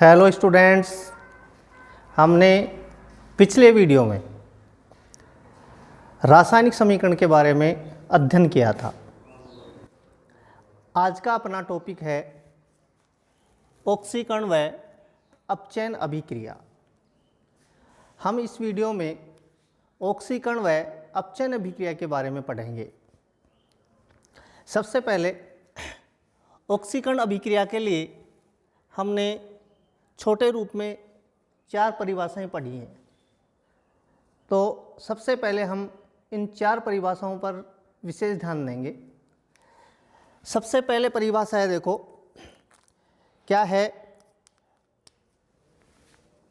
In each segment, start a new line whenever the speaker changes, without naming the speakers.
Hello students, हमने पिछले video में रासायनिक समीकरण के बारे में अध्ययन किया था। आज का अपना टॉपिक है ऑक्सीकरण व अपचयन अभिक्रिया। हम इस वीडियो में ऑक्सीकरण व अपचयन अभिक्रिया के बारे में पढ़ेंगे। सबसे पहले ऑक्सीकरण अभिक्रिया के लिए हमने छोटे रूप में 4 परिभाषाएं पढ़ी हैं। तो सबसे पहले हम इन 4 परिभाषाओं पर विशेष ध्यान देंगे। सबसे पहले परिभाषा है, देखो क्या है,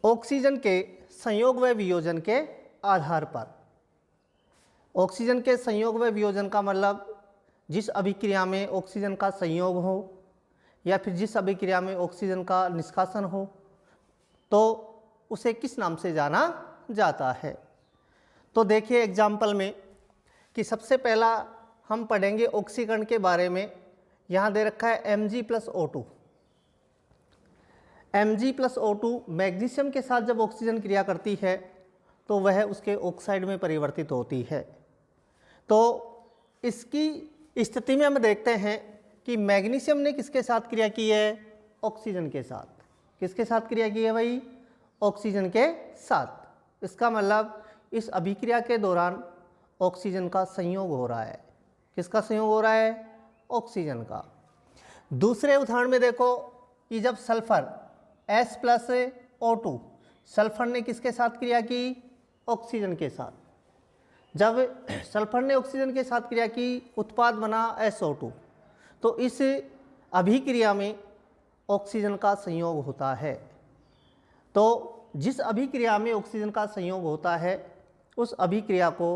ऑक्सीजन के संयोग व वियोजन के आधार पर। ऑक्सीजन के संयोग व वियोजन का मतलब जिस अभिक्रिया में ऑक्सीजन का संयोग हो या फिर जिस अभिक्रिया में ऑक्सीजन का निष्कासन हो तो उसे किस नाम से जाना जाता है। तो देखिए एग्जाम्पल में कि सबसे पहला हम पढ़ेंगे ऑक्सीकरण के बारे में। यहाँ दे रखा है Mg+O2। Mg+O2 मैग्नीशियम के साथ जब ऑक्सीजन क्रिया करती है तो वह उसके ऑक्साइड में परिवर्तित होती है। तो इसकी स्थिति में हम देखते हैं कि मैग्नीशियम ने किसके साथ क्रिया की है? ऑक्सीजन के साथ। किसके साथ क्रिया की है भाई? ऑक्सीजन के साथ। इसका मतलब इस अभिक्रिया के दौरान ऑक्सीजन का संयोग हो रहा है। किसका संयोग हो रहा है? ऑक्सीजन का। दूसरे उदाहरण में देखो कि जब सल्फर H+O2, सल्फर ने किसके साथ क्रिया की? ऑक्सीजन के साथ। जब सल्फर ने ऑक्सीजन के साथ क्रिया की, उत्पाद बना SO2। तो इस अभिक्रिया में ऑक्सीजन का संयोग होता है। तो जिस अभिक्रिया में ऑक्सीजन का संयोग होता है उस अभिक्रिया को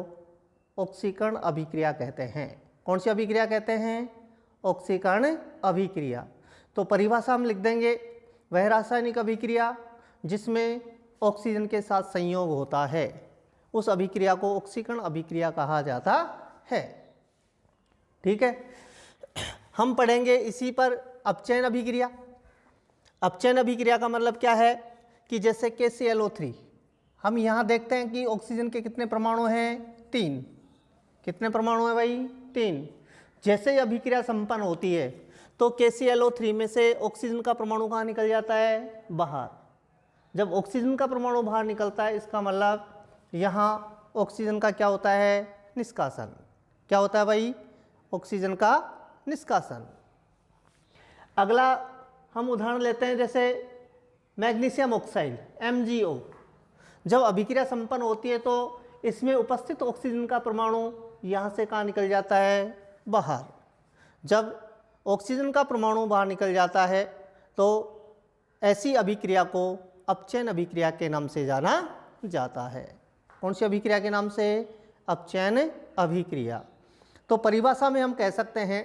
ऑक्सीकरण अभिक्रिया कहते हैं। कौन सी अभिक्रिया कहते हैं? ऑक्सीकरण अभिक्रिया। तो परिभाषा हम लिख देंगे, वह रासायनिक अभिक्रिया जिसमें ऑक्सीजन के साथ संयोग होता है उस अभिक्रिया को ऑक्सीकरण अभिक्रिया कहा जाता है। ठीक है। हम पढ़ेंगे इसी पर अपचयन अभिक्रिया। अपचयन अभिक्रिया का मतलब क्या है कि जैसे KClO3, हम यहाँ देखते हैं कि ऑक्सीजन के कितने परमाणु हैं? 3। कितने परमाणु हैं भाई? 3। जैसे ही अभिक्रिया संपन्न होती है तो KClO3 में से ऑक्सीजन का परमाणु कहाँ निकल जाता है? बाहर। जब ऑक्सीजन का परमाणु बाहर निकलता है इसका मतलब यहाँ ऑक्सीजन का क्या होता है? निष्कासन। क्या होता है भाई? ऑक्सीजन का निष्कासन। अगला हम उदाहरण लेते हैं, जैसे मैग्नीशियम ऑक्साइड MgO। जब अभिक्रिया संपन्न होती है तो इसमें उपस्थित ऑक्सीजन का परमाणु यहाँ से कहाँ निकल जाता है? बाहर। जब ऑक्सीजन का परमाणु बाहर निकल जाता है तो ऐसी अभिक्रिया को अपचयन अभिक्रिया के नाम से जाना जाता है। कौन सी अभिक्रिया के नाम से? अपचयन अभिक्रिया। तो परिभाषा में हम कह सकते हैं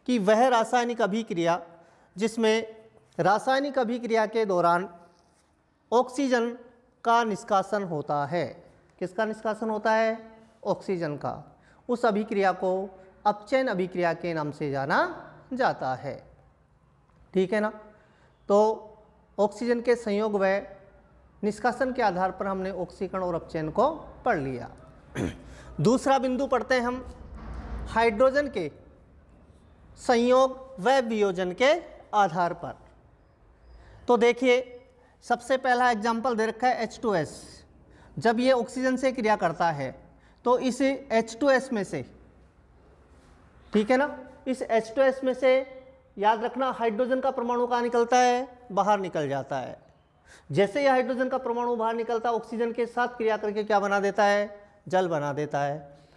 कि वह रासायनिक अभिक्रिया जिसमें रासायनिक अभिक्रिया के दौरान ऑक्सीजन का निष्कासन होता है। किसका निष्कासन होता है? ऑक्सीजन का। उस अभिक्रिया को अपचयन अभिक्रिया के नाम से जाना जाता है। ठीक है ना। तो ऑक्सीजन के संयोग व निष्कासन के आधार पर हमने ऑक्सीकरण और अपचयन को पढ़ लिया। दूसरा बिंदु पढ़ते हैं हम, हाइड्रोजन के संयोग व वियोजन के आधार पर। तो देखिए सबसे पहला एग्जाम्पल दे रखा है H2S। जब ये ऑक्सीजन से क्रिया करता है तो इस H2S में से, ठीक है ना, इस H2S में से याद रखना हाइड्रोजन का परमाणु कहाँ निकलता है? बाहर निकल जाता है। जैसे ही हाइड्रोजन का परमाणु बाहर निकलता है ऑक्सीजन के साथ क्रिया करके क्या बना देता है? जल बना देता है।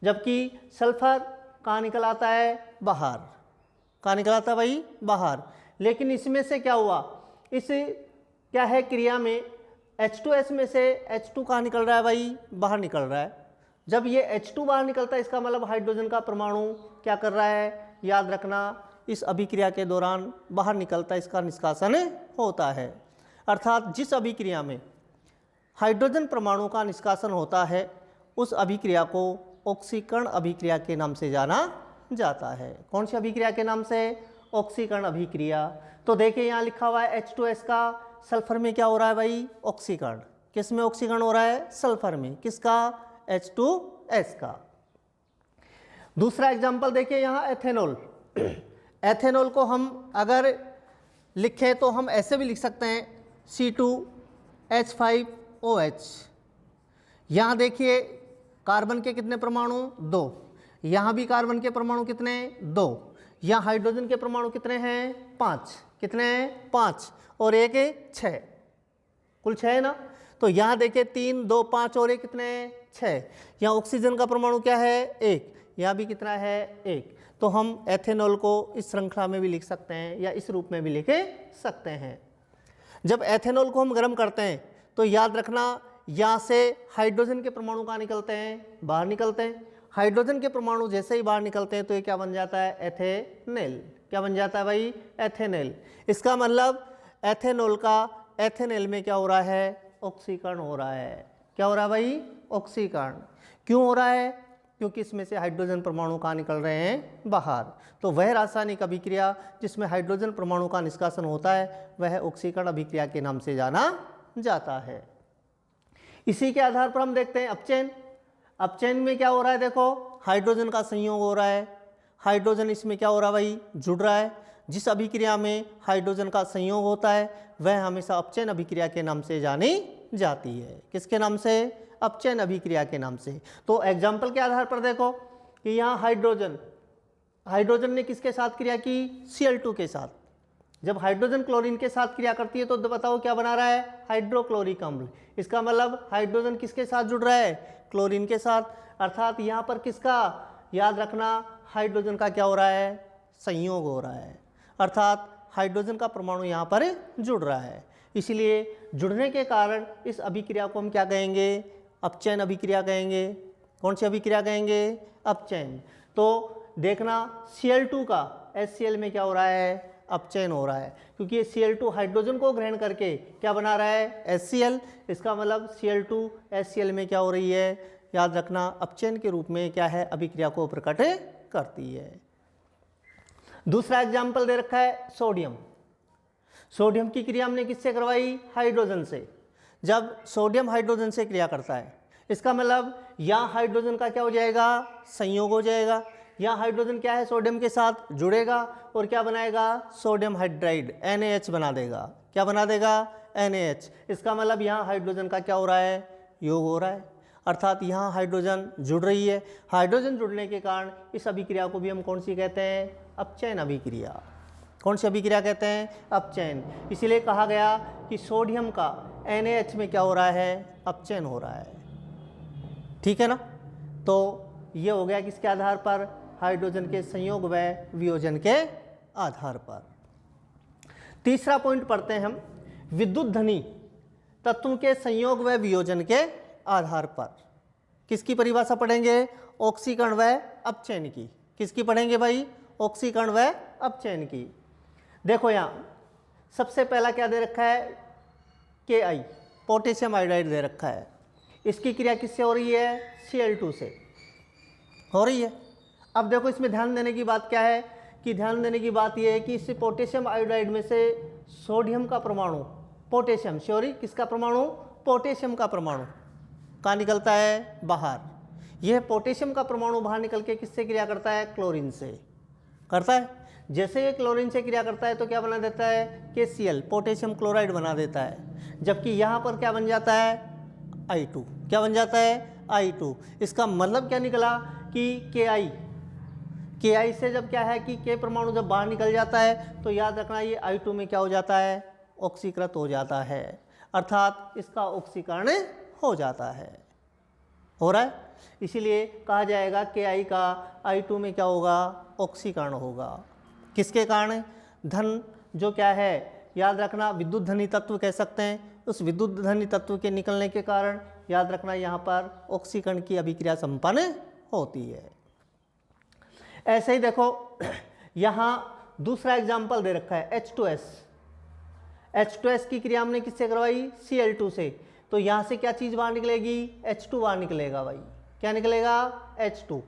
जबकि सल्फर कहाँ निकल आता है? बाहर। कहाँ निकल आता है भाई? बाहर। लेकिन इसमें से क्या हुआ? इस क्या है क्रिया में H2S में से H2 कहाँ निकल रहा है भाई? बाहर निकल रहा है। जब ये H2 बाहर निकलता है इसका मतलब हाइड्रोजन का परमाणु क्या कर रहा है? याद रखना, इस अभिक्रिया के दौरान बाहर निकलता है, इसका निष्कासन होता है। अर्थात जिस अभिक्रिया में हाइड्रोजन परमाणु का निष्कासन होता है उस अभिक्रिया को ऑक्सीकरण अभिक्रिया के नाम से जाना जाता है। कौन सी अभिक्रिया के नाम से? ऑक्सीकरण अभिक्रिया। तो देखिए यहाँ लिखा हुआ है H2S का सल्फर में क्या हो रहा है भाई, ऑक्सीकरण। किस में ऑक्सीकरण हो रहा है, सल्फर में। किसका, H2S का। दूसरा एग्जाम्पल देखिए यहाँ एथेनॉल। एथेनॉल को हम अगर लिखें तो हम ऐसे भी लिख सकते हैं C2H5OH। यहाँ देखिए कार्बन के कितने परमाणु, 2। यहाँ भी कार्बन के परमाणु कितने, 2। यहाँ हाइड्रोजन के परमाणु कितने हैं, 5। कितने हैं, 5 और 1 6, कुल 6 है ना। तो यहाँ देखिए 3 2 5 और 1 कितने हैं, 6। यहाँ ऑक्सीजन का परमाणु क्या है, 1। यहाँ भी कितना है, 1। तो हम एथेनॉल को इस श्रृंखला में भी लिख सकते हैं या इस रूप में भी लिख सकते हैं। जब एथेनॉल को हम गर्म करते हैं तो याद रखना यहाँ से हाइड्रोजन के परमाणु कहाँ निकलते हैं, बाहर निकलते हैं। हाइड्रोजन के परमाणु जैसे ही बाहर निकलते हैं तो ये क्या बन जाता है, एथेनेल। क्या बन जाता है भाई, एथेनेल। इसका मतलब एथेनॉल का एथेनेल में क्या हो रहा है, ऑक्सीकरण हो रहा है। क्या हो रहा है भाई, ऑक्सीकरण। क्यों हो रहा है, क्योंकि इसमें से हाइड्रोजन परमाणु कहाँ निकल रहे हैं, बाहर। तो वह रासायनिक अभिक्रिया जिसमें हाइड्रोजन परमाणु का निष्कासन होता है वह ऑक्सीकरण अभिक्रिया के नाम से जाना जाता है। इसी के आधार पर हम देखते हैं अपचयन। अपचयन में क्या हो रहा है, देखो हाइड्रोजन का संयोग हो रहा है। हाइड्रोजन इसमें क्या हो रहा है भाई, जुड़ रहा है। जिस अभिक्रिया में हाइड्रोजन का संयोग होता है वह हमेशा अपचयन अभिक्रिया के नाम से जानी जाती है। किसके नाम से, अपचयन अभिक्रिया के नाम से। तो एग्जाम्पल के आधार पर देखो कि यहाँ हाइड्रोजन ने किसके साथ क्रिया की, Cl2 के साथ। जब हाइड्रोजन क्लोरीन के साथ क्रिया करती है तो बताओ क्या बना रहा है, हाइड्रोक्लोरिक अम्ल। इसका मतलब हाइड्रोजन किसके साथ जुड़ रहा है, क्लोरीन के साथ। अर्थात यहाँ पर किसका, याद रखना हाइड्रोजन का क्या हो रहा है, संयोग हो रहा है। अर्थात हाइड्रोजन का परमाणु यहाँ पर जुड़ रहा है। इसलिए जुड़ने के कारण इस अभिक्रिया को हम क्या कहेंगे, अपचयन अभिक्रिया कहेंगे। कौन सी अभिक्रिया कहेंगे, अपचयन। तो देखना Cl2 का HCl में क्या हो रहा है, अपचयन हो रहा है, क्योंकि ये Cl2 हाइड्रोजन को ग्रहण करके क्या बना रहा है, HCl। इसका मतलब Cl2 HCl में क्या हो रही है, याद रखना अपचयन के रूप में क्या है, अभिक्रिया को प्रकट करती है। दूसरा एग्जाम्पल दे रखा है सोडियम। सोडियम की क्रिया हमने किससे करवाई, हाइड्रोजन से। जब सोडियम हाइड्रोजन से क्रिया करता है इसका मतलब यहाँ हाइड्रोजन का क्या हो जाएगा, संयोग हो जाएगा। यहाँ हाइड्रोजन क्या है, सोडियम के साथ जुड़ेगा और क्या बनाएगा, सोडियम हाइड्राइड NaH बना देगा। क्या बना देगा, NaH। इसका मतलब यहाँ हाइड्रोजन का क्या हो रहा है, योग हो रहा है। अर्थात यहाँ हाइड्रोजन जुड़ रही है। हाइड्रोजन जुड़ने के कारण इस अभिक्रिया को भी हम कौन सी कहते हैं, अपचयन अभिक्रिया। कौन सी अभिक्रिया कहते हैं, अपचयन। इसीलिए कहा गया कि सोडियम का NaH में क्या हो रहा है, अपचयन हो रहा है। ठीक है ना। तो ये हो गया किसके आधार पर, हाइड्रोजन के संयोग व वियोजन के आधार पर। तीसरा पॉइंट पढ़ते हैं हम, विद्युत धनी तत्वों के संयोग व वियोजन के आधार पर। किसकी परिभाषा पढ़ेंगे, ऑक्सीकरण व अपचयन की। किसकी पढ़ेंगे भाई, ऑक्सीकरण व अपचयन की। देखो यहाँ सबसे पहला क्या दे रखा है, Ki पोटेशियम आयोडाइड दे रखा है। इसकी क्रिया किससे हो रही है, Cl2 से हो रही है। अब देखो इसमें ध्यान देने की बात क्या है, कि ध्यान देने की बात यह है कि इस पोटेशियम आयोडाइड में से सोडियम का परमाणु, पोटेशियम सॉरी किसका परमाणु, पोटेशियम का परमाणु कहाँ निकलता है, बाहर। यह पोटेशियम का परमाणु बाहर निकल के किससे क्रिया करता है, क्लोरीन से करता है। जैसे ये क्लोरीन से क्रिया करता है तो क्या बना देता है, KCl पोटेशियम क्लोराइड बना देता है। जबकि यहाँ पर क्या बन जाता है, I2। क्या बन जाता है, I2। इसका मतलब क्या निकला कि Ki से जब क्या है कि K परमाणु जब बाहर निकल जाता है तो याद रखना ये I2 में क्या हो जाता है, ऑक्सीकृत हो जाता है। अर्थात इसका ऑक्सीकरण हो जाता है, हो रहा है। इसीलिए कहा जाएगा Ki का I2 में क्या होगा, ऑक्सीकरण होगा। किसके कारण, धन जो क्या है, याद रखना विद्युत धनी तत्व कह सकते हैं। उस विद्युत धनी तत्व के निकलने के कारण याद रखना यहाँ पर ऑक्सीकरण की अभिक्रिया संपन्न होती है। ऐसे ही देखो यहाँ दूसरा एग्जाम्पल दे रखा है H2S। H2S की क्रिया हमने किससे करवाई, Cl2 से। तो यहाँ से क्या चीज़ बाहर निकलेगी, H2 बाहर निकलेगा भाई। क्या निकलेगा, H2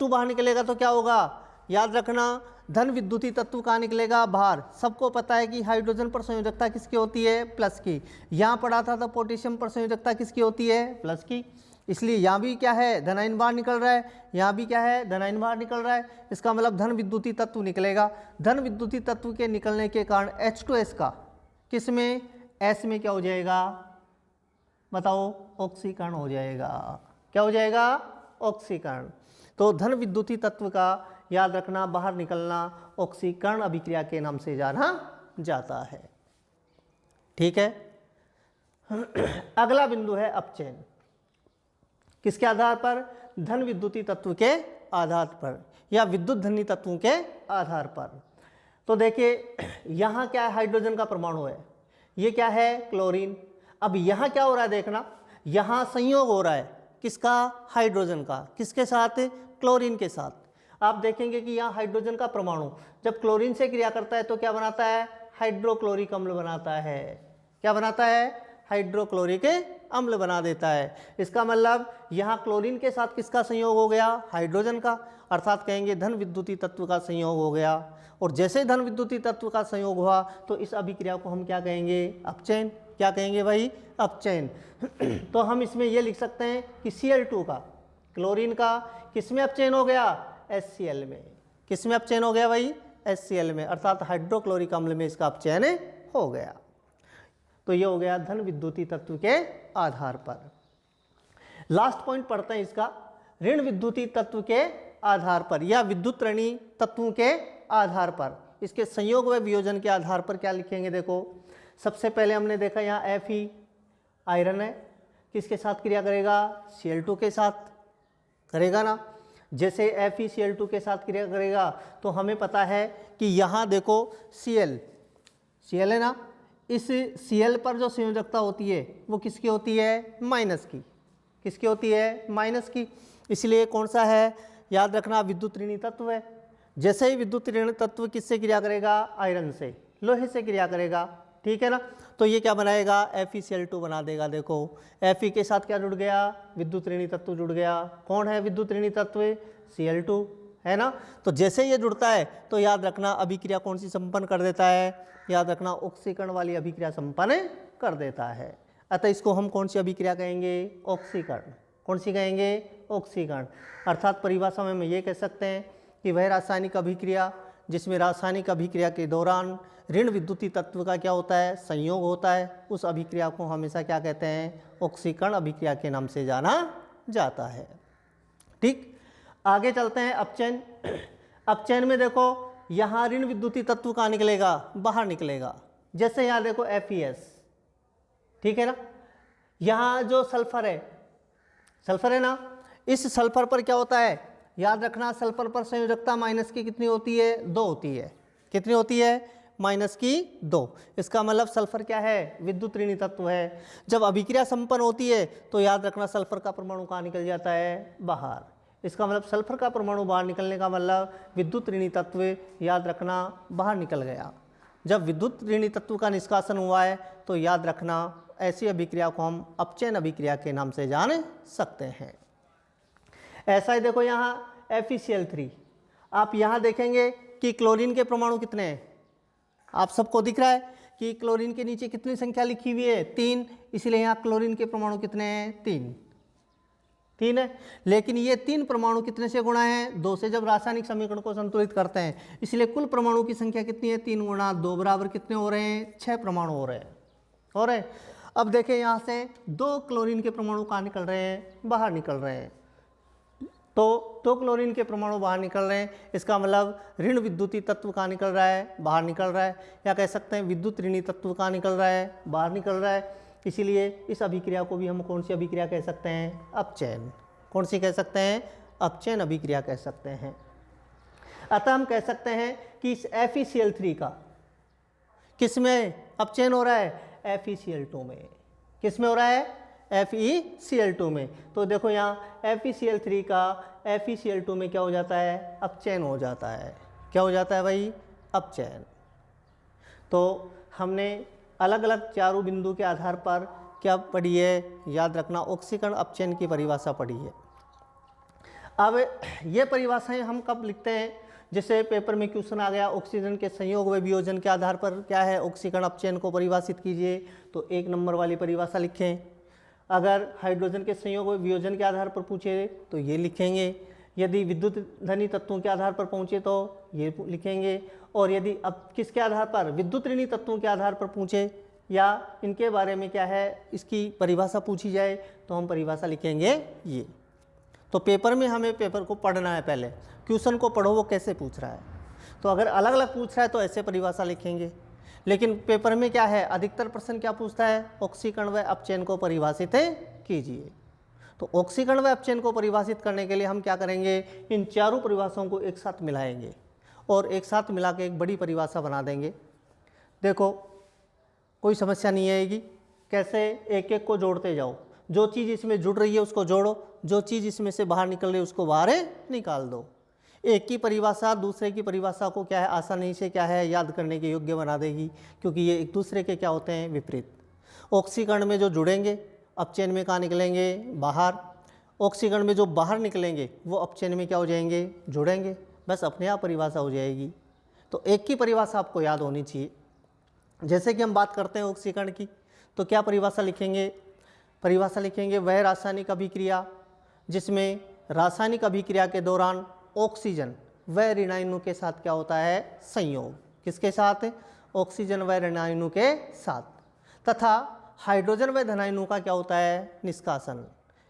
बाहर निकलेगा तो क्या होगा, याद रखना धन विद्युतीय तत्व कहाँ निकलेगा, बाहर। सबको पता है कि हाइड्रोजन पर संयोजकता किसकी होती है, प्लस की। यहाँ पढ़ा था तो पोटेशियम पर संयोजकता किसकी होती है, प्लस की। इसलिए यहाँ भी क्या है, धनायन बाहर निकल रहा है, यहाँ भी क्या है, धनायन बाहर निकल रहा है। इसका मतलब धन विद्युतीय तत्व निकलेगा। धन विद्युतीय तत्व के निकलने के कारण H2S का किस में, S में क्या हो जाएगा, बताओ, ऑक्सीकरण हो जाएगा। क्या हो जाएगा, ऑक्सीकरण। तो धन विद्युतीय तत्व का याद रखना, बाहर निकलना ऑक्सीकरण अभिक्रिया के नाम से जाना जाता है। ठीक है। अगला बिंदु है अपचयन। किसके आधार पर, धन विद्युतीय तत्व के आधार पर या विद्युत धनी तत्वों के आधार पर। तो देखिए यहाँ क्या है, हाइड्रोजन का परमाणु है, ये क्या है, क्लोरीन। अब यहाँ क्या हो रहा है, देखना, यहाँ संयोग हो रहा है किसका, हाइड्रोजन का, किसके साथ, क्लोरीन के साथ। आप देखेंगे कि यहाँ हाइड्रोजन का परमाणु जब क्लोरीन से क्रिया करता है तो क्या बनाता है, हाइड्रोक्लोरिक अम्ल बनाता है। क्या बनाता है, हाइड्रोक्लोरिक अम्ल बना देता है। इसका मतलब यहाँ क्लोरीन के साथ किसका संयोग हो गया, हाइड्रोजन का, अर्थात कहेंगे धन विद्युतीय तत्व का संयोग हो गया। और जैसे धन विद्युतीय तत्व का संयोग हुआ तो इस अभिक्रिया को हम क्या कहेंगे, अपचयन। क्या कहेंगे भाई, अपचयन। तो हम इसमें ये लिख सकते हैं कि Cl2 का, क्लोरीन का किस में अपचयन हो गया, HCl में। किस में अपचयन हो गया भाई, HCl में, अर्थात हाइड्रोक्लोरिक अम्ल में इसका अपचयन हो गया। तो ये हो गया धन विद्युतीय तत्व के आधार पर। लास्ट पॉइंट पढ़ते हैं इसका, ऋण विद्युतीय तत्व के आधार पर या विद्युत ऋणी तत्वों के आधार पर। इसके संयोग व वियोजन के आधार पर क्या लिखेंगे, देखो सबसे पहले हमने देखा यहाँ Fe आयरन है, किसके साथ क्रिया करेगा, Cl2 के साथ करेगा ना। जैसे Fe Cl2 के साथ क्रिया करेगा तो हमें पता है कि यहाँ देखो Cl है ना, इस Cl पर जो संयोजकता होती है वो किसकी होती है, माइनस की। किसकी होती है, माइनस की। इसलिए कौन सा है, याद रखना विद्युत ऋणी तत्व है। जैसे ही विद्युत ऋणी तत्व किससे क्रिया करेगा, आयरन से, लोहे से क्रिया करेगा। ठीक है ना। तो ये क्या बनाएगा, FeCl2 बना देगा। देखो Fe के साथ क्या जुड़ गया, विद्युत ऋणी तत्व जुड़ गया। कौन है विद्युत ऋणी तत्व, Cl2 है ना। तो जैसे ये जुड़ता है तो याद रखना अभिक्रिया कौन सी संपन्न कर देता है, याद रखना ऑक्सीकरण वाली अभिक्रिया संपन्न कर देता है। अतः इसको हम कौन सी अभिक्रिया कहेंगे, ऑक्सीकरण। कौन सी कहेंगे, ऑक्सीकरण। अर्थात परिभाषा में हम ये कह सकते हैं कि वह रासायनिक अभिक्रिया जिसमें रासायनिक अभिक्रिया के दौरान ऋण विद्युतीय तत्व का क्या होता है, संयोग होता है, उस अभिक्रिया को हमेशा क्या कहते हैं, ऑक्सीकरण अभिक्रिया के नाम से जाना जाता है। ठीक, आगे चलते हैं अपचयन। अपचयन में देखो यहाँ ऋण विद्युतीय तत्व कहाँ निकलेगा, बाहर निकलेगा। जैसे यहाँ देखो FeS, ठीक है ना। यहाँ जो सल्फर है ना, इस सल्फर पर क्या होता है, याद रखना सल्फर पर संयोजकता माइनस की कितनी होती है, 2 होती है। कितनी होती है, माइनस की 2। इसका मतलब सल्फर क्या है, विद्युत ऋणी तत्व है। जब अभिक्रिया संपन्न होती है तो याद रखना सल्फर का परमाणु कहाँ निकल जाता है, बाहर। इसका मतलब सल्फर का परमाणु बाहर निकलने का मतलब विद्युत ऋणी तत्व याद रखना बाहर निकल गया। जब विद्युत ऋणी तत्व का निष्कासन हुआ है तो याद रखना ऐसी अभिक्रिया को हम अपचयन अभिक्रिया के नाम से जान सकते हैं। ऐसा ही देखो यहाँ FeCl3, आप यहाँ देखेंगे कि क्लोरीन के परमाणु कितने हैं, आप सबको दिख रहा है कि क्लोरीन के नीचे कितनी संख्या लिखी हुई है, 3। इसलिए यहाँ क्लोरीन के परमाणु कितने हैं, 3 है। लेकिन ये 3 परमाणु कितने से गुणा हैं, 2 से। जब रासायनिक समीकरण को संतुलित करते हैं, इसलिए कुल परमाणु की संख्या कितनी है, 3 गुणा 2 बराबर कितने हो रहे हैं, 6 परमाणु हो रहे हैं। अब देखें यहाँ से 2 क्लोरीन के परमाणु कहाँ निकल रहे हैं, बाहर निकल रहे हैं। तो 2 क्लोरीन के परमाणु बाहर निकल रहे हैं, इसका मतलब ऋण विद्युतीय तत्व कहाँ निकल रहा है, बाहर निकल रहा है। या कह सकते हैं विद्युत ऋणी तत्व कहाँ निकल रहा है, बाहर निकल रहा है। इसीलिए इस अभिक्रिया को भी हम कौन सी अभिक्रिया कह सकते हैं, अपचयन। कौन सी कह सकते हैं, अपचयन अभिक्रिया कह सकते हैं। अतः हम कह सकते हैं कि इस FeCl3 का किस में अपचयन हो रहा है, FeCl2 में। किस में हो रहा है, FeCl2 में। तो देखो यहाँ FeCl3 का FeCl2 में क्या हो जाता है, अपचयन हो जाता है। क्या हो जाता है भाई, अपचयन। तो हमने अलग अलग चारों बिंदु के आधार पर क्या पढ़ी है, याद रखना ऑक्सीकरण अपचयन की परिभाषा पढ़ी है। अब ये परिभाषाएं हम कब लिखते हैं, जैसे पेपर में क्वेश्चन आ गया ऑक्सीजन के संयोग व वियोजन के आधार पर क्या है ऑक्सीकरण अपचयन को परिभाषित कीजिए, तो 1 नंबर वाली परिभाषा लिखें। अगर हाइड्रोजन के संयोग व वियोजन के आधार पर पूछे तो ये लिखेंगे, यदि विद्युत धनी तत्वों के आधार पर पहुँचे तो ये लिखेंगे, और यदि अब किसके आधार पर विद्युत ऋणी तत्वों के आधार पर पूछे या इनके बारे में क्या है इसकी परिभाषा पूछी जाए तो हम परिभाषा लिखेंगे ये। तो पेपर में हमें पेपर को पढ़ना है, पहले क्वेश्चन को पढ़ो वो कैसे पूछ रहा है। तो अगर अलग अलग पूछ रहा है तो ऐसे परिभाषा लिखेंगे, लेकिन पेपर में क्या है अधिकतर प्रश्न क्या पूछता है ऑक्सीकरण व अपचयन को परिभाषित कीजिए। तो ऑक्सीकरण व अपचयन को परिभाषित करने के लिए हम क्या करेंगे, इन चारों परिभाषाओं को एक साथ मिलाएंगे और एक साथ मिला के एक बड़ी परिभाषा बना देंगे। देखो कोई समस्या नहीं आएगी, कैसे एक एक को जोड़ते जाओ, जो चीज़ इसमें जुड़ रही है उसको जोड़ो, जो चीज़ इसमें से बाहर निकल रही है उसको बाहर निकाल दो। एक की परिभाषा दूसरे की परिभाषा को क्या है आसानी से क्या है याद करने के योग्य बना देगी, क्योंकि ये एक दूसरे के क्या होते हैं विपरीत। ऑक्सीकरण में जो जुड़ेंगे अपचयन में कहाँ निकलेंगे बाहर, ऑक्सीकरण में जो बाहर निकलेंगे वो अपचयन में क्या हो जाएंगे जुड़ेंगे, बस अपने आप परिभाषा हो जाएगी। तो एक की परिभाषा आपको याद होनी चाहिए। जैसे कि हम बात करते हैं ऑक्सीकरण की, तो क्या परिभाषा लिखेंगे, परिभाषा लिखेंगे वह रासायनिक अभिक्रिया जिसमें रासायनिक अभिक्रिया के दौरान ऑक्सीजन व ऋणाणु के साथ क्या होता है संयोग, किसके साथ ऑक्सीजन व ऋणाणु के साथ, तथा हाइड्रोजन व धनाणु का क्या होता है निष्कासन।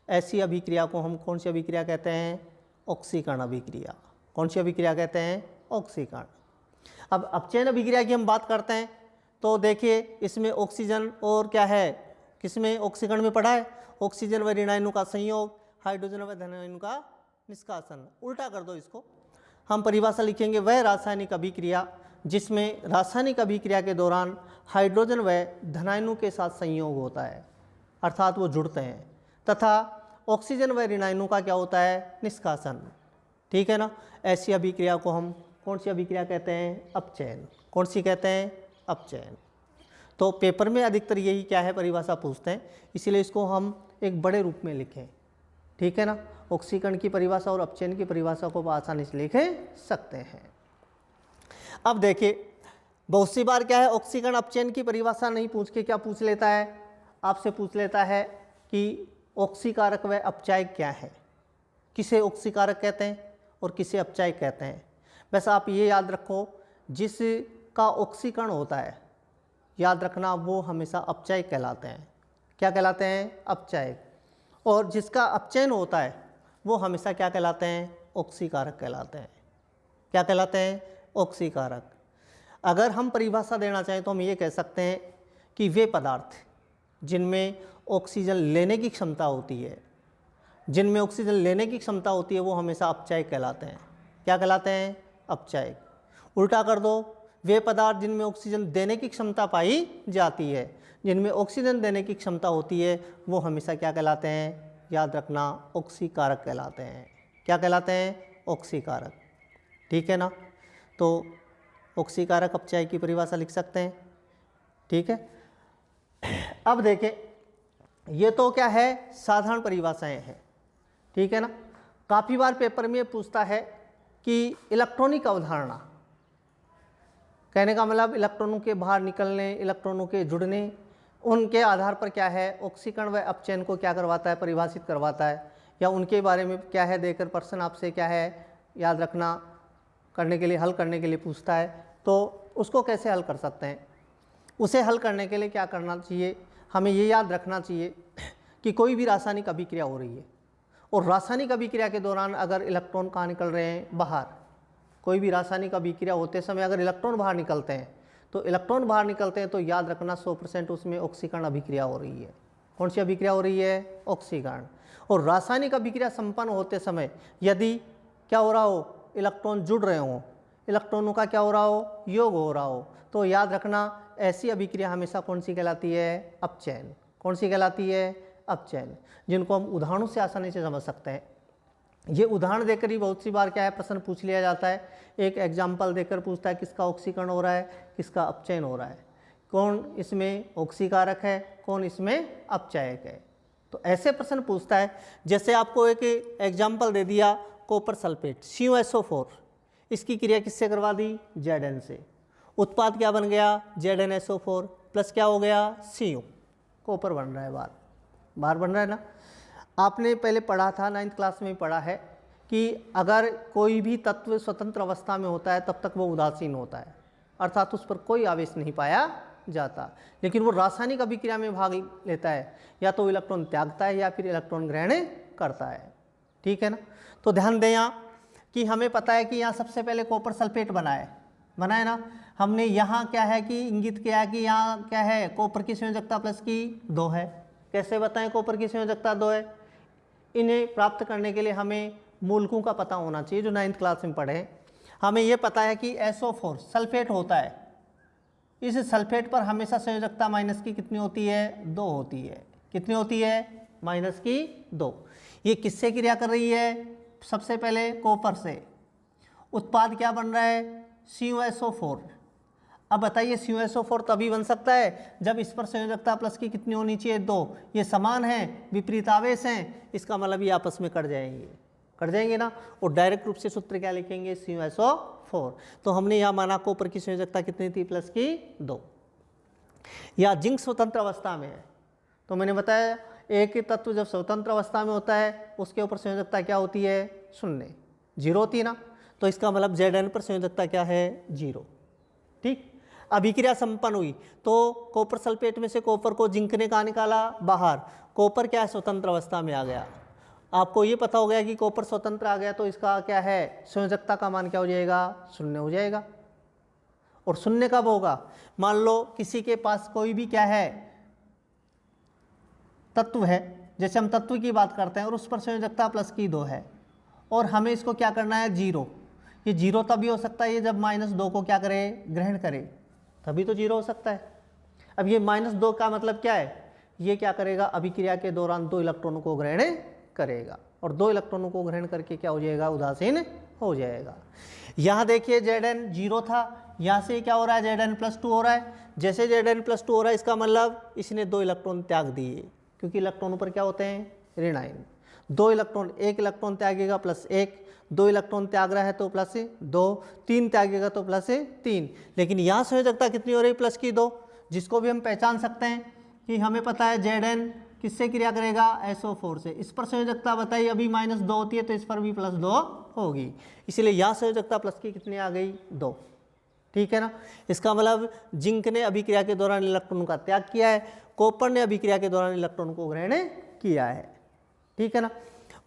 ऐसी अभिक्रिया को हम कौन सी अभिक्रिया कहते हैं ऑक्सीकरण अभिक्रिया। कौन सी अभिक्रिया कहते हैं ऑक्सीकरण। अब अपचयन अभिक्रिया की हम बात करते हैं तो देखिए इसमें ऑक्सीजन और क्या है किसमें ऑक्सीकरण में पढ़ा है ऑक्सीजन व ऋणाणु का संयोग, हाइड्रोजन व धनाणु का निष्कासन। उल्टा कर दो इसको, हम परिभाषा लिखेंगे वह रासायनिक अभिक्रिया जिसमें रासायनिक अभिक्रिया के दौरान हाइड्रोजन व धनाणु के साथ संयोग होता है, अर्थात वो जुड़ते हैं, तथा ऑक्सीजन व ऋणाणु का क्या होता है निष्कासन। ठीक है ना। ऐसी अभिक्रिया को हम कौन सी अभिक्रिया कहते हैं अपचयन। कौन सी कहते हैं अपचयन। तो पेपर में अधिकतर यही क्या है परिभाषा पूछते हैं, इसीलिए इसको हम एक बड़े रूप में लिखें। ठीक है ना। ऑक्सीकरण की परिभाषा और अपचयन की परिभाषा को आसानी से लिख सकते हैं। अब देखिए बहुत सी बार क्या है ऑक्सीकरण अपचयन की परिभाषा नहीं पूछ के क्या पूछ लेता है, आपसे पूछ लेता है कि ऑक्सीकारक व अपचायक क्या है, किसे ऑक्सीकारक कहते हैं और किसे अपचायक कहते हैं। बस आप ये याद रखो जिसका ऑक्सीकरण होता है याद रखना वो हमेशा अपचायक कहलाते हैं। क्या कहलाते हैं अपचायक। और जिसका अपचयन होता है वो हमेशा क्या कहलाते हैं ऑक्सीकारक कहलाते हैं। क्या कहलाते हैं ऑक्सीकारक। अगर हम परिभाषा देना चाहें तो हम ये कह सकते हैं कि वे पदार्थ जिनमें ऑक्सीजन लेने की क्षमता होती है, जिनमें ऑक्सीजन लेने की क्षमता होती है वो हमेशा अपचायक कहलाते हैं। क्या कहलाते हैं अपचायक। उल्टा कर दो, वे पदार्थ जिनमें ऑक्सीजन देने की क्षमता पाई जाती है, जिनमें ऑक्सीजन देने की क्षमता होती है वो हमेशा क्या कहलाते हैं याद रखना ऑक्सीकारक कहलाते हैं। क्या कहलाते हैं ऑक्सीकारक। ठीक है ना। तो ऑक्सीकारक अपचायक की परिभाषा लिख सकते हैं। ठीक है। अब देखें ये तो क्या है साधारण परिभाषाएं हैं। ठीक है ना। काफ़ी बार पेपर में पूछता है कि इलेक्ट्रॉनिक अवधारणा, कहने का मतलब इलेक्ट्रॉनों के बाहर निकलने, इलेक्ट्रॉनों के जुड़ने, उनके आधार पर क्या है ऑक्सीकरण व अपचयन को क्या करवाता है परिभाषित करवाता है, या उनके बारे में क्या है देकर प्रश्न आपसे क्या है याद रखना करने के लिए हल करने के लिए पूछता है, तो उसको कैसे हल कर सकते हैं। उसे हल करने के लिए क्या करना चाहिए, हमें ये याद रखना चाहिए कि कोई भी रासायनिक अभिक्रिया हो रही है और रासायनिक अभिक्रिया के दौरान अगर इलेक्ट्रॉन कहाँ निकल रहे हैं बाहर, कोई भी रासायनिक अभिक्रिया होते समय अगर इलेक्ट्रॉन बाहर निकलते हैं तो इलेक्ट्रॉन बाहर निकलते हैं तो याद रखना 100% उसमें ऑक्सीकरण अभिक्रिया हो रही है। कौन सी अभिक्रिया हो रही है ऑक्सीकरण। और रासायनिक अभिक्रिया संपन्न होते समय यदि क्या हो रहा हो इलेक्ट्रॉन जुड़ रहे हों, इलेक्ट्रॉनों का क्या हो रहा हो योग हो रहा हो, तो याद रखना ऐसी अभिक्रिया हमेशा कौन सी कहलाती है अपचयन। कौन सी कहलाती है अपचयन, जिनको हम उदाहरणों से आसानी से समझ सकते हैं। ये उदाहरण देकर ही बहुत सी बार क्या है प्रश्न पूछ लिया जाता है। एक एग्जाम्पल देकर पूछता है किसका ऑक्सीकरण हो रहा है, किसका अपचयन हो रहा है, कौन इसमें ऑक्सीकारक है, कौन इसमें अपचायक है। तो ऐसे प्रश्न पूछता है। जैसे आपको एक एग्जाम्पल दे दिया कॉपर सल्फेट CuSO4, इसकी क्रिया किससे करवा दी, Zn से। उत्पाद क्या बन गया, ZnSO4 प्लस क्या हो गया, Cu, कॉपर बन रहा है, बार बन रहा है ना। आपने पहले पढ़ा था, 9th क्लास में पढ़ा है कि अगर कोई भी तत्व स्वतंत्र अवस्था में होता है तब तक वो उदासीन होता है, अर्थात उस पर कोई आवेश नहीं पाया जाता, लेकिन वो रासायनिक अभिक्रिया में भाग लेता है, या तो इलेक्ट्रॉन त्यागता है या फिर इलेक्ट्रॉन ग्रहण करता है। ठीक है ना। तो ध्यान दें यहाँ कि हमें पता है कि यहाँ सबसे पहले कॉपर सल्फेट बना है ना। हमने यहाँ क्या है कि इंगित किया है कि यहाँ क्या है, कॉपर की संयोजकता प्लस की 2 है। कैसे बताएं कॉपर की संयोजकता 2 है? इन्हें प्राप्त करने के लिए हमें मूलकों का पता होना चाहिए, जो 9th क्लास में पढ़े। हमें यह पता है कि SO4 सल्फेट होता है, इस सल्फेट पर हमेशा संयोजकता माइनस की कितनी होती है, 2 होती है। कितनी होती है, माइनस की 2। ये किससे क्रिया कर रही है, सबसे पहले कॉपर से। उत्पाद क्या बन रहा है, CuSO4। अब बताइए CuSO4 तभी बन सकता है जब इस पर संयोजकता प्लस की कितनी होनी चाहिए, 2। ये समान हैं, विपरीत आवेश हैं, इसका मतलब ये आपस में कट जाएंगे ना। और डायरेक्ट रूप से सूत्र क्या लिखेंगे, CuSO4। तो हमने यहाँ माना कॉपर की संयोजकता कितनी थी, प्लस की 2। या जिंक स्वतंत्र अवस्था में है, तो मैंने बताया एक तत्व जब स्वतंत्र अवस्था में होता है उसके ऊपर संयोजकता क्या होती है, 0 होती है ना। तो इसका मतलब Zn पर संयोजकता क्या है, 0। ठीक। अभिक्रिया संपन्न हुई तो कॉपर सल्फेट में से कॉपर को जिंक ने कहाँ निकाला, बाहर। कॉपर क्या है, स्वतंत्र अवस्था में आ गया। आपको ये पता हो गया कि कॉपर स्वतंत्र आ गया तो इसका क्या है, संयोजकता का मान क्या हो जाएगा, 0 हो जाएगा। और 0 कब होगा, मान लो किसी के पास कोई भी क्या है, तत्व है, जैसे हम तत्व की बात करते हैं और उस पर संयोजकता प्लस की 2 है, और हमें इसको क्या करना है, 0। ये 0 तभी हो सकता है ये जब -2 को क्या करे, ग्रहण करे, तभी तो 0 हो सकता है। अब ये -2 का मतलब क्या है, ये क्या करेगा, अभिक्रिया के दौरान 2 इलेक्ट्रॉनों को ग्रहण करेगा, और 2 इलेक्ट्रॉनों को ग्रहण करके क्या हो जाएगा, उदासीन हो जाएगा। यहाँ देखिए Zn 0 था, यहाँ से क्या हो रहा है, Zn +2 हो रहा है। जैसे Zn +2 हो रहा है इसका मतलब इसने 2 इलेक्ट्रॉन त्याग दिए, क्योंकि इलेक्ट्रॉनों पर क्या होते हैं, ऋण आयन। 2 इलेक्ट्रॉन, 1 इलेक्ट्रॉन त्यागेगा +1, 2 इलेक्ट्रॉन त्याग रहा है तो +2, 3 त्यागेगा तो +3। लेकिन यहाँ संयोजकता कितनी हो रही, प्लस की 2, जिसको भी हम पहचान सकते हैं कि हमें पता है Zn किससे क्रिया करेगा, SO4 से। इस पर संयोजकता बताइए, अभी -2 होती है तो इस पर भी +2 होगी, इसलिए यहाँ संयोजकता प्लस की कितनी आ गई, 2। ठीक है ना। इसका मतलब जिंक ने अभिक्रिया के दौरान इलेक्ट्रॉन का त्याग किया है, कॉपर ने अभिक्रिया के दौरान इलेक्ट्रॉन को ग्रहण किया है। ठीक है ना।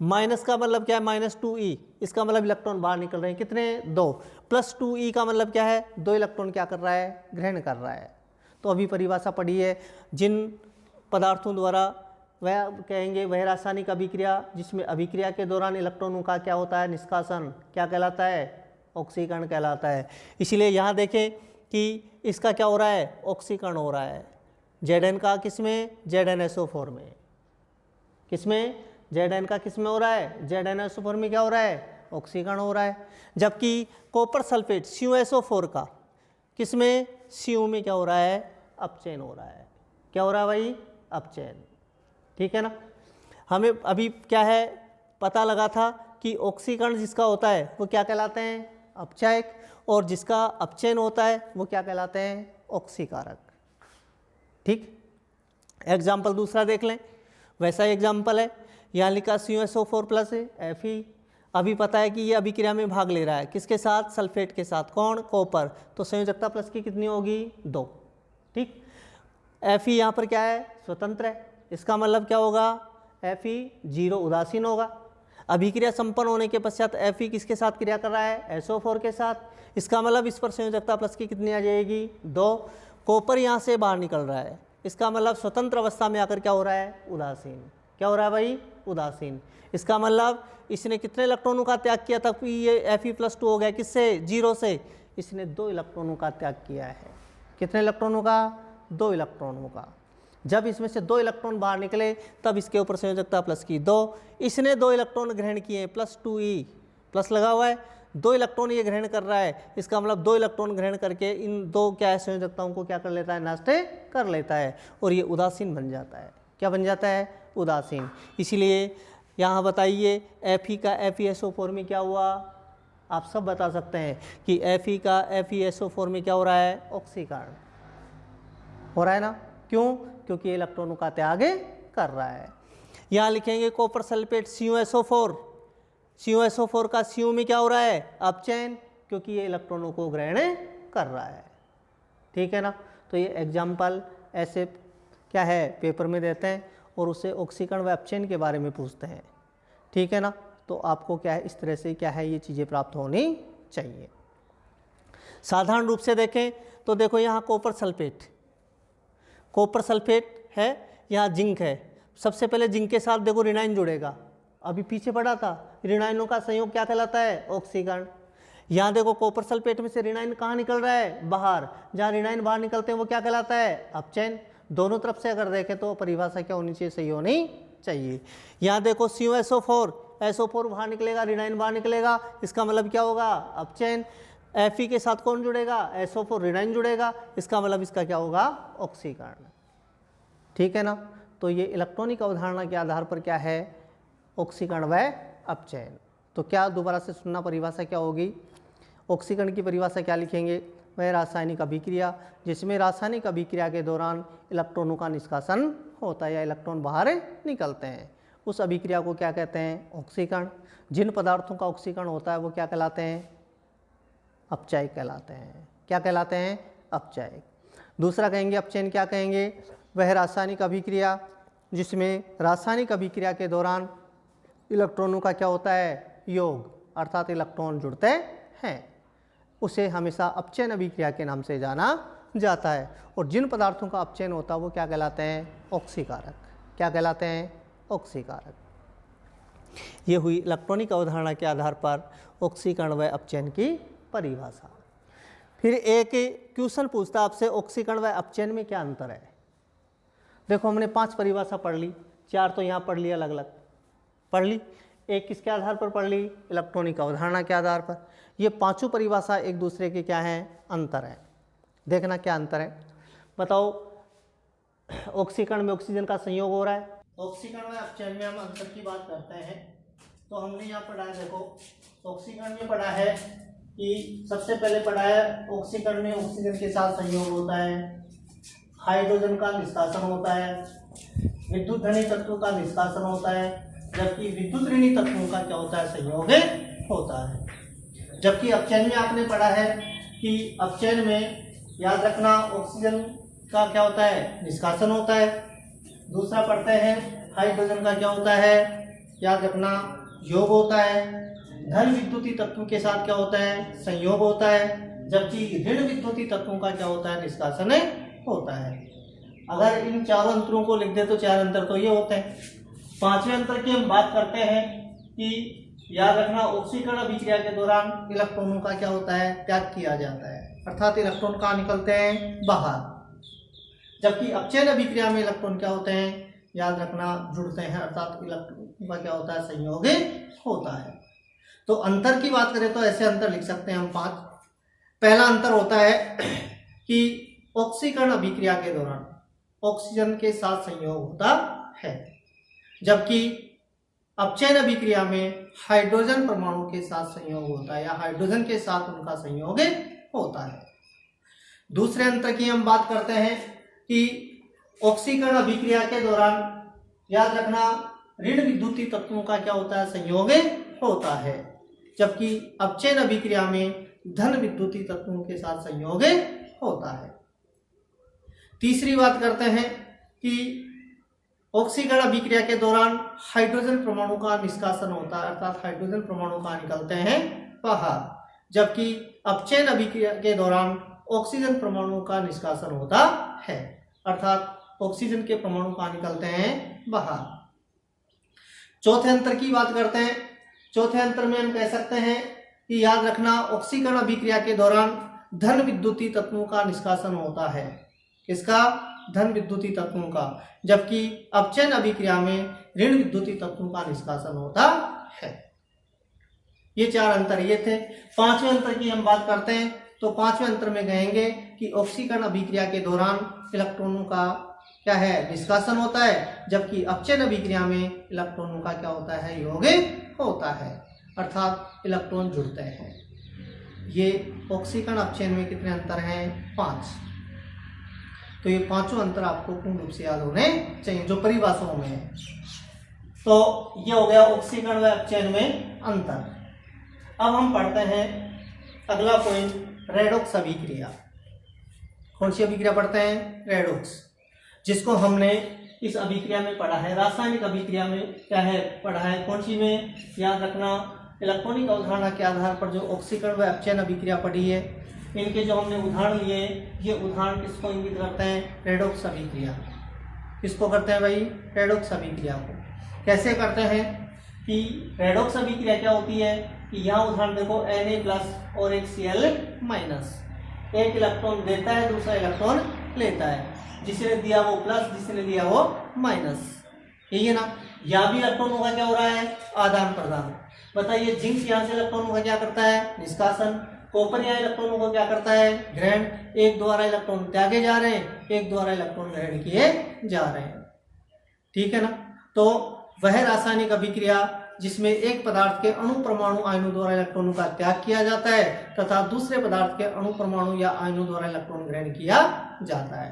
माइनस का मतलब क्या है, -2e, इसका मतलब इलेक्ट्रॉन बाहर निकल रहे हैं, कितने, 2। +2e का मतलब क्या है, 2 इलेक्ट्रॉन क्या कर रहा है, ग्रहण कर रहा है। तो अभी परिभाषा पढ़ी है, जिन पदार्थों द्वारा वह कहेंगे वह रासायनिक अभिक्रिया जिसमें अभिक्रिया के दौरान इलेक्ट्रॉनों का क्या होता है, निष्कासन, क्या कहलाता है, ऑक्सीकरण कहलाता है। इसलिए यहाँ देखें कि इसका क्या हो रहा है, ऑक्सीकरण हो रहा है। Zn का किसमें, ZnSO4 में। किसमें, Zn का किसमें हो रहा है, ZnSO4 में क्या हो रहा है, ऑक्सीकरण हो रहा है। जबकि कॉपर सल्फेट CuSO4 का किसमें, Cu में क्या हो रहा है, अपचयन हो रहा है। क्या हो रहा है भाई, अपचयन। ठीक है ना। हमें अभी क्या है, पता लगा था कि ऑक्सीकरण जिसका होता है वो क्या कहलाते हैं, अपचायक, और जिसका अपचयन होता है वो क्या कहलाते हैं, ऑक्सीकारक। ठीक। एग्जाम्पल दूसरा देख लें, वैसा एग्जाम्पल है, यहाँ लिखा CuSO4 प्लस Fe। अभी पता है कि ये अभिक्रिया में भाग ले रहा है, किसके साथ, सल्फेट के साथ, कौन, कॉपर, तो संयोजकता प्लस की कितनी होगी, 2। ठीक। Fe यहाँ पर क्या है, स्वतंत्र है, इसका मतलब क्या होगा, Fe 0 उदासीन होगा। अभिक्रिया संपन्न होने के पश्चात Fe किसके साथ क्रिया कर रहा है, SO4 के साथ, इसका मतलब इस पर संयोजकता प्लस की कितनी आ जाएगी, 2। कॉपर यहाँ से बाहर निकल रहा है, इसका मतलब स्वतंत्र अवस्था में आकर क्या हो रहा है, उदासीन। क्या हो रहा है भाई, उदासीन। इसका मतलब इसने कितने इलेक्ट्रॉनों का त्याग किया था, ये Fe+2 हो गया, किससे, 0 से। इसने 2 इलेक्ट्रॉनों का त्याग किया है। कितने इलेक्ट्रॉनों का, 2 इलेक्ट्रॉनों का। जब इसमें से 2 इलेक्ट्रॉन बाहर निकले तब इसके ऊपर संयोजकता प्लस की 2। इसने 2 इलेक्ट्रॉन ग्रहण किए, +2e, प्लस लगा हुआ है, 2 इलेक्ट्रॉन ये ग्रहण कर रहा है, इसका मतलब 2 इलेक्ट्रॉन ग्रहण करके इन 2 क्या है, संयोजकताओं को क्या कर लेता है, नष्ट कर लेता है, और ये उदासीन बन जाता है। क्या बन जाता है, उदासीन। इसीलिए यहाँ बताइए Fe का FeSO4 में क्या हुआ, आप सब बता सकते हैं कि Fe का FeSO4 में क्या हो रहा है, ऑक्सीकरण हो रहा है ना। क्यों? क्योंकि ये इलेक्ट्रॉनों का त्याग कर रहा है। यहाँ लिखेंगे कॉपर सल्फेट CuSO4, CuSO4 का Cu में क्या हो रहा है, अपचयन, क्योंकि ये इलेक्ट्रॉनों को ग्रहण कर रहा है। ठीक है ना। तो ये एग्जाम्पल ऐसे क्या है पेपर में देते हैं और उससे ऑक्सीकरण व अपचयन के बारे में पूछते हैं। ठीक है ना। तो आपको क्या है इस तरह से क्या है ये चीज़ें प्राप्त होनी चाहिए। साधारण रूप से देखें तो देखो यहाँ कॉपर सल्फेट है, यहाँ जिंक है। सबसे पहले जिंक के साथ देखो रिनाइन जुड़ेगा, अभी पीछे पड़ा था, रिनाइनों का संयोग क्या कहलाता है, ऑक्सीकरण। यहाँ देखो कॉपर सल्फेट में से रिनाइन कहाँ निकल रहा है, बाहर। जहाँ रिनाइन बाहर निकलते हैं वो क्या कहलाता है, अपचयन। दोनों तरफ से अगर देखें तो परिभाषा क्या होनी चाहिए, सही होनी चाहिए। यहाँ देखो CuSO4, SO4 बाहर निकलेगा, रिनाइन बाहर निकलेगा, इसका मतलब क्या होगा, अपचयन। Fe के साथ कौन जुड़ेगा, SO4, रिनाइन जुड़ेगा, इसका मतलब इसका क्या होगा, ऑक्सीकरण। ठीक है ना। तो ये इलेक्ट्रॉनिक अवधारणा के आधार पर क्या है, ऑक्सीकरण व अपचयन। तो क्या दोबारा से सुनना, परिभाषा क्या होगी, ऑक्सीकरण की परिभाषा क्या लिखेंगे, वह रासायनिक अभिक्रिया जिसमें रासायनिक अभिक्रिया के दौरान इलेक्ट्रॉनों का निष्कासन होता है या इलेक्ट्रॉन बाहर निकलते हैं, उस अभिक्रिया को क्या कहते हैं, ऑक्सीकरण। जिन पदार्थों का ऑक्सीकरण होता है वो क्या कहलाते हैं, अपचायक कहलाते हैं। क्या कहलाते हैं, अपचायक। दूसरा कहेंगे अपचयन, क्या कहेंगे, वह रासायनिक अभिक्रिया जिसमें रासायनिक अभिक्रिया के दौरान इलेक्ट्रॉनों का क्या होता है, योग, अर्थात इलेक्ट्रॉन जुड़ते हैं, उसे हमेशा अपचयन अभिक्रिया के नाम से जाना जाता है। और जिन पदार्थों का अपचयन होता है वो क्या कहलाते हैं, ऑक्सीकारक। क्या कहलाते हैं, ऑक्सीकारक। ये हुई इलेक्ट्रॉनिक अवधारणा के आधार पर ऑक्सीकरण व अपचयन की परिभाषा। फिर एक क्वेश्चन पूछता है आपसे, ऑक्सीकरण व अपचयन में क्या अंतर है। देखो हमने 5 परिभाषा पढ़ ली, 4 तो यहाँ पढ़ ली, अलग अलग पढ़ ली, एक किसके आधार पर पढ़ ली, इलेक्ट्रॉनिक अवधारणा के आधार पर। ये पांचों परिभाषा एक दूसरे के क्या हैं, अंतर है। देखना क्या अंतर है, बताओ। ऑक्सीकरण में ऑक्सीजन का संयोग हो रहा है, ऑक्सीकरण में अपचयन में हम अंतर की बात करते हैं। तो हमने यहाँ पढ़ा है, देखो ऑक्सीकरण में पढ़ा है कि सबसे पहले पढ़ा है ऑक्सीकरण में ऑक्सीजन के साथ संयोग होता है, हाइड्रोजन का निष्कासन होता है, विद्युत धनी तत्वों का निष्कासन होता है, जबकि विद्युत ऋणी तत्वों का क्या होता है, संयोग होता है। जबकि अपचयन में आपने पढ़ा है कि अपचयन में याद रखना ऑक्सीजन का क्या होता है, निष्कासन होता है। दूसरा पढ़ते हैं हाइड्रोजन का क्या होता है, याद रखना योग होता है। धन विद्युतीय तत्वों के साथ क्या होता है, संयोग होता है। जबकि ऋण विद्युतीय तत्वों का क्या होता है, निष्कासन होता है। अगर इन चारों अंतरों को लिख दे तो 4 अंतर तो ये होते हैं। 5वें अंतर की हम बात करते हैं कि याद रखना ऑक्सीकरण अभिक्रिया के दौरान इलेक्ट्रॉनों का क्या होता है, त्याग किया जाता है, अर्थात इलेक्ट्रॉन कहाँ निकलते हैं, बाहर। जबकि अपचयन अभिक्रिया में इलेक्ट्रॉन क्या होते हैं, याद रखना जुड़ते हैं, अर्थात इलेक्ट्रॉन का क्या होता है, संयोग होता है। तो अंतर की बात करें तो ऐसे अंतर लिख सकते हैं हम 5। पहला अंतर होता है कि ऑक्सीकरण अभिक्रिया के दौरान ऑक्सीजन के साथ संयोग होता है, जबकि अपचयन अभिक्रिया में हाइड्रोजन परमाणु के साथ संयोग होता है या हाइड्रोजन के साथ उनका संयोग होता है। दूसरे अंतर की हम बात करते हैं कि ऑक्सीकरण अभिक्रिया के दौरान याद रखना ऋण विद्युतीय तत्वों का क्या होता है, संयोग होता है, जबकि अपचयन अभिक्रिया में धन विद्युतीय तत्वों के साथ संयोग होता है। तीसरी बात करते हैं कि ऑक्सीकरण अभिक्रिया के दौरान हाइड्रोजन परमाणु का निष्कासन होता है, अर्थात हाइड्रोजन परमाणु कहाँ निकलते हैं, बाहर। जबकि अपचयन अभिक्रिया के दौरान ऑक्सीजन परमाणु का निष्कासन होता है, अर्थात ऑक्सीजन के परमाणु कहाँ निकलते हैं, बाहर। चौथे अंतर की बात करते हैं। चौथे अंतर में हम कह सकते हैं कि याद रखना ऑक्सीकरण अभिक्रिया के दौरान धन विद्युतीय तत्वों का निष्कासन होता है, किसका, धन विद्युतीय तत्वों का, जबकि अपचयन अभिक्रिया में ऋण विद्युतीय तत्वों का निष्कासन होता है। ये 4 अंतर ये थे। 5वें अंतर की हम बात करते हैं तो 5वें अंतर में कहेंगे कि ऑक्सीकरण अभिक्रिया के दौरान इलेक्ट्रॉनों का क्या है, निष्कासन होता है, जबकि अपचयन अभिक्रिया में इलेक्ट्रॉनों का क्या होता है, योग होता है, अर्थात इलेक्ट्रॉन जुड़ते हैं। ये ऑक्सीकरण अपचयन में कितने अंतर हैं? 5। तो ये पांचों अंतर आपको पूर्ण रूप से याद होने चाहिए जो परिभाषाओं में है। तो ये हो गया ऑक्सीकरण व अपचयन में अंतर। अब हम पढ़ते हैं अगला पॉइंट, रेडॉक्स अभिक्रिया। कौन सी अभिक्रिया पढ़ते हैं? रेडॉक्स, जिसको हमने इस अभिक्रिया में पढ़ा है, रासायनिक अभिक्रिया में क्या है पढ़ा है, कौन सी में? याद रखना, इलेक्ट्रॉनिक अवधारणा के आधार पर जो ऑक्सीकरण व अपचयन अभिक्रिया पढ़ी है, इनके जो हमने उदाहरण लिए, ये उदाहरण किसको इंगित करते हैं? रेडॉक्स अभिक्रिया। किसको करते हैं भाई? रेडॉक्स अभिक्रिया को। कैसे करते हैं कि रेडॉक्स अभिक्रिया क्या होती है कि यहाँ उदाहरण देखो, Na+ और एक Cl-, एक इलेक्ट्रॉन देता है, दूसरा इलेक्ट्रॉन लेता है, जिसने दिया वो प्लस, जिसने दिया वो माइनस, यही है ना। यहाँ भी इलेक्ट्रॉनों का क्या हो रहा है? आदान प्रदान। बताइए, जिंक यहाँ से इलेक्ट्रॉनों का क्या करता है? निष्कासन। कॉपर यहाँ इलेक्ट्रॉनों को क्या करता है? ग्रहण। एक द्वारा इलेक्ट्रॉन त्यागे जा रहे हैं, एक द्वारा इलेक्ट्रॉन ग्रहण किए जा रहे हैं, ठीक है ना। तो वह रासायनिक अभिक्रिया जिसमें एक पदार्थ के अणु परमाणु आयनों द्वारा इलेक्ट्रॉनों का त्याग किया जाता है तथा दूसरे पदार्थ के अणु परमाणु या आयनों द्वारा इलेक्ट्रॉन ग्रहण किया जाता है,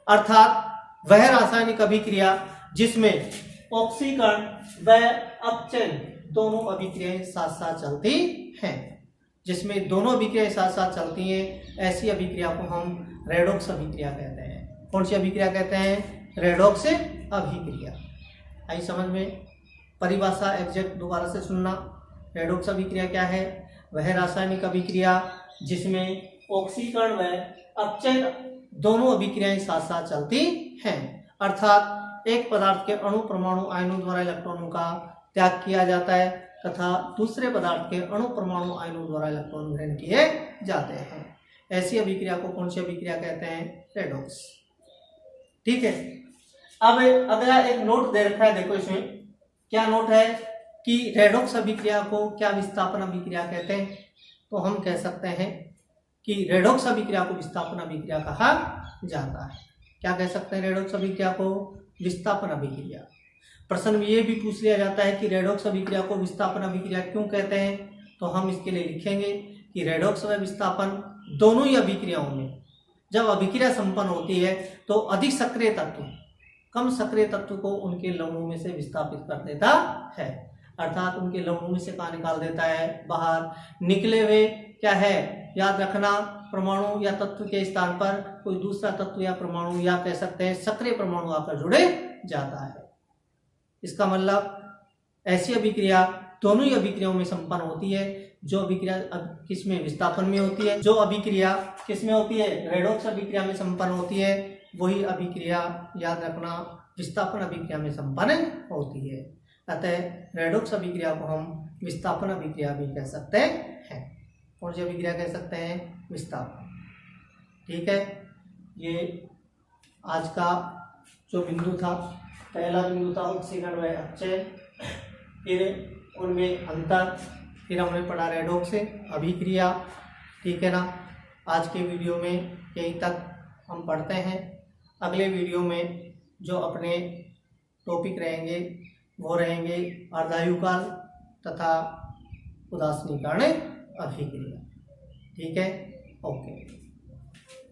अर्थात वह रासायनिक अभिक्रिया जिसमें ऑक्सीकरण व अपचयन दोनों अभिक्रियाएं साथ साथ चलती हैं। जिसमें दोनों अभिक्रियाएं साथ साथ चलती हैं, ऐसी अभिक्रिया को हम रेडॉक्स अभिक्रिया कहते हैं। कौन सी अभिक्रिया कहते हैं? रेडॉक्स अभिक्रिया। आई समझ में? परिभाषा एग्जैक्ट दोबारा से सुनना। रेडॉक्स अभिक्रिया क्या है? वह रासायनिक अभिक्रिया जिसमें ऑक्सीकरण व अपचयन दोनों अभिक्रियाएं साथ साथ चलती हैं, अर्थात एक पदार्थ के अणु परमाणु आयनों द्वारा इलेक्ट्रॉनों का त्याग किया जाता है तथा दूसरे पदार्थ के अणु परमाणु आयनों द्वारा इलेक्ट्रॉन ग्रहण किए जाते हैं। ऐसी अभिक्रिया को कौन सी अभिक्रिया कहते हैं? रेडॉक्स। ठीक है। अब अगला एक नोट दे रखा है, देखो इसमें क्या नोट है कि रेडॉक्स अभिक्रिया को क्या विस्थापन अभिक्रिया कहते हैं? तो हम कह सकते हैं कि रेडॉक्स अभिक्रिया को विस्थापन अभिक्रिया कहा जाता है। क्या कह सकते हैं? रेडॉक्स अभिक्रिया को विस्थापन अभिक्रिया। प्रश्न में ये भी पूछ लिया जाता है कि रेडॉक्स अभिक्रिया को विस्थापन अभिक्रिया क्यों कहते हैं? तो हम इसके लिए लिखेंगे कि रेडॉक्स व विस्थापन दोनों ही अभिक्रियाओं में जब अभिक्रिया संपन्न होती है तो अधिक सक्रिय तत्व कम सक्रिय तत्व को उनके लवणों में से विस्थापित कर देता है, अर्थात उनके लवणों में से कहाँ निकाल देता है? बाहर। निकले हुए क्या है? याद रखना, परमाणु या तत्व के स्थान पर कोई दूसरा तत्व या परमाणु या कह सकते हैं सक्रिय परमाणु आकर जुड़े जाता है। इसका मतलब ऐसी अभिक्रिया दोनों ही अभिक्रियाओं में संपन्न होती है। जो अभिक्रिया किसमें? विस्थापन में होती है। जो अभिक्रिया किसमें होती है? रेडॉक्स अभिक्रिया में संपन्न होती है। वही अभिक्रिया याद रखना विस्थापन अभिक्रिया में संपन्न होती है। अतः रेडॉक्स अभिक्रिया को हम विस्थापन अभिक्रिया भी कह सकते हैं। कौन सी अभिक्रिया कह सकते हैं? विस्थापन। ठीक है। ये आज का जो बिंदु था, पहला बिंदु था ऑक्सीकरण व अपचयन, फिर उनमें अंतर, फिर हमने पढ़ा रेडॉक्स अभिक्रिया। ठीक है ना। आज के वीडियो में यहीं तक हम पढ़ते हैं। अगले वीडियो में जो अपने टॉपिक रहेंगे वो रहेंगे अर्धायुकाल तथा उदासीनीकरण अभिक्रिया। ठीक है। ओके।